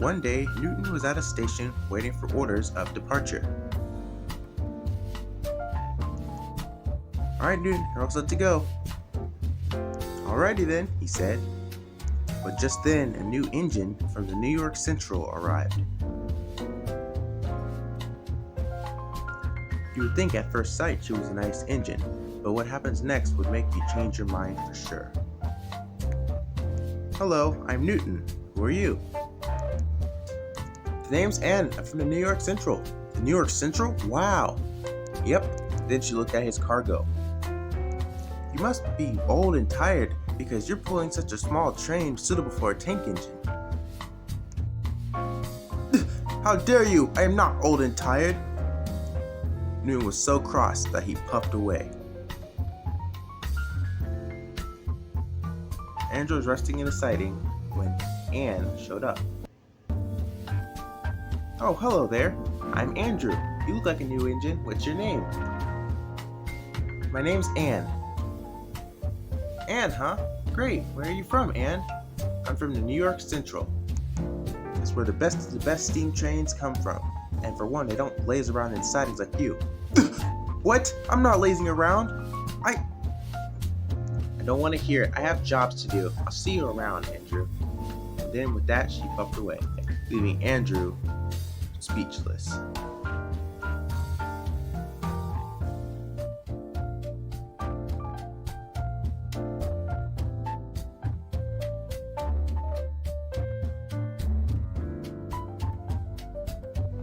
One day, Newton was at a station waiting for orders of departure. Alright, Newton, you're all set to go. Alrighty then, he said. But just then, a new engine from the New York Central arrived. You would think at first sight she was a nice engine, but what happens next would make you change your mind for sure. Hello, I'm Newton. Who are you? The name's Ann. I'm from the New York Central. The New York Central? Wow. Yep. Then she looked at his cargo. You must be old and tired because you're pulling such a small train suitable for a tank engine. How dare you! I am not old and tired. Newton was so cross that he puffed away. Andrew was resting in the siding when Ann showed up. Oh, hello there. I'm Andrew. You look like a new engine. What's your name? My name's Ann. Ann, huh? Great. Where are you from, Ann? I'm from the New York Central. It's where the best of the best steam trains come from. And for one, they don't laze around in sidings like you. What? I'm not lazing around. I don't want to hear it. I have jobs to do. I'll see you around, Andrew. And then with that, she puffed away, leaving Andrew speechless.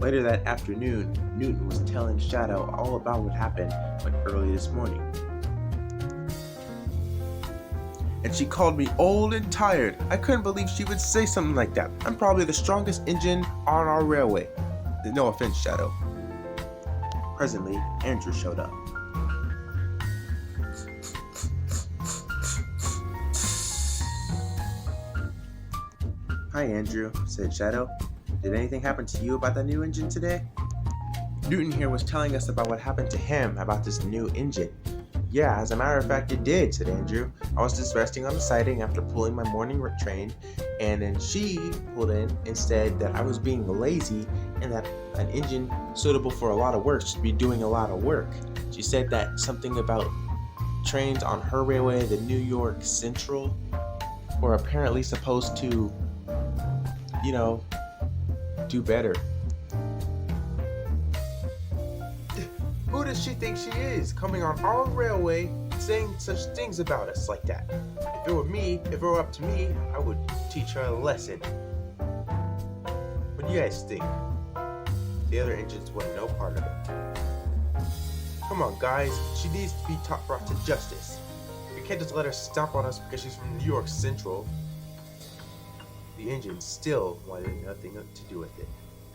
Later that afternoon, Newton was telling Shadow all about what happened early this morning. And she called me old and tired. I couldn't believe she would say something like that. I'm probably the strongest engine on our railway. No offense, Shadow. Presently, Andrew showed up. Hi, Andrew, said Shadow. Did anything happen to you about that new engine today? Newton here was telling us about what happened to him about this new engine. Yeah, as a matter of fact, it did, said Andrew. I was just resting on the siding after pulling my morning train, and then she pulled in and said that I was being lazy and that an engine suitable for a lot of work should be doing a lot of work. She said that something about trains on her railway, the New York Central, were apparently supposed to, do better. Who does she think she is, coming on our railway saying such things about us like that? If it were up to me, I would teach her a lesson. What do you guys think? The other engines want no part of it. Come on, guys, she needs to be brought to justice. We can't just let her stomp on us because she's from New York Central. The engine still wanted nothing to do with it.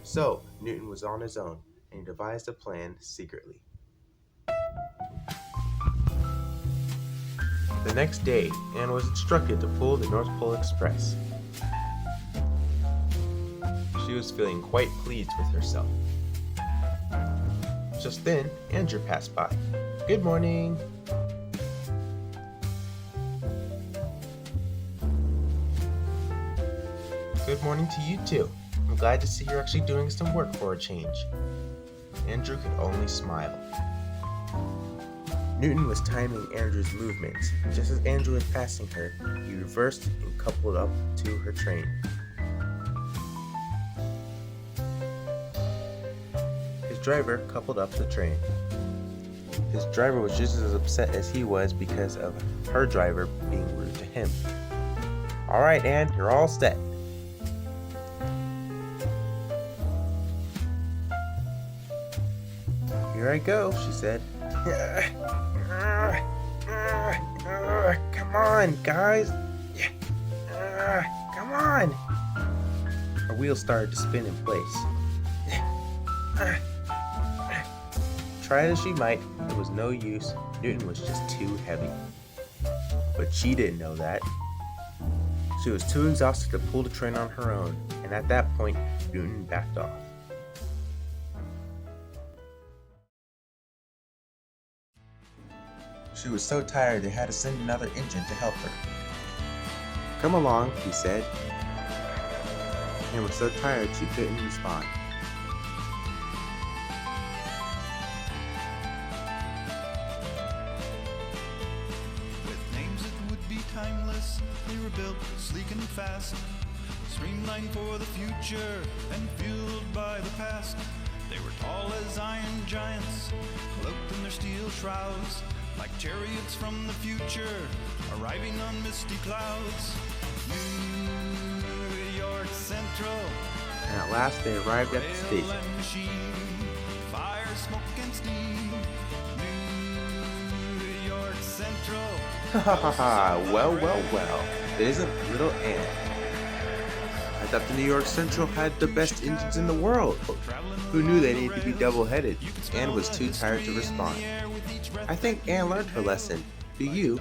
So, Newton was on his own, and he devised a plan secretly. The next day, Ann was instructed to pull the North Pole Express. She was feeling quite pleased with herself. Just then, Andrew passed by. Good morning. Good morning to you too. I'm glad to see you're actually doing some work for a change. Andrew could only smile. Newton was timing Andrew's movements. Just as Andrew was passing her, he reversed and coupled up to her train. His driver coupled up the train. His driver was just as upset as he was because of her driver being rude to him. Alright, Ann, you're all set. Here I go, she said. Come on, guys. Come on. Her wheels started to spin in place. Try as she might, it was no use. Newton was just too heavy. But she didn't know that. She was too exhausted to pull the train on her own, and at that point, Newton backed off. She was so tired they had to send another engine to help her. Come along, he said. and was so tired she couldn't respond. With names that would be timeless, they were built sleek and fast, streamlined for the future and fueled by the past. They were tall as iron giants, cloaked in their steel shrouds, like chariots from the future, arriving on misty clouds. New York Central, And at last they arrived at the rail station. and machine, fire, smoke, and steam. New York Central. Ha ha ha ha, well, it isn't little Anne. I thought the New York Central had the best engines in the world. Who knew they needed to be double-headed? Anne was too tired to respond. I think Anne learned her lesson. Do you?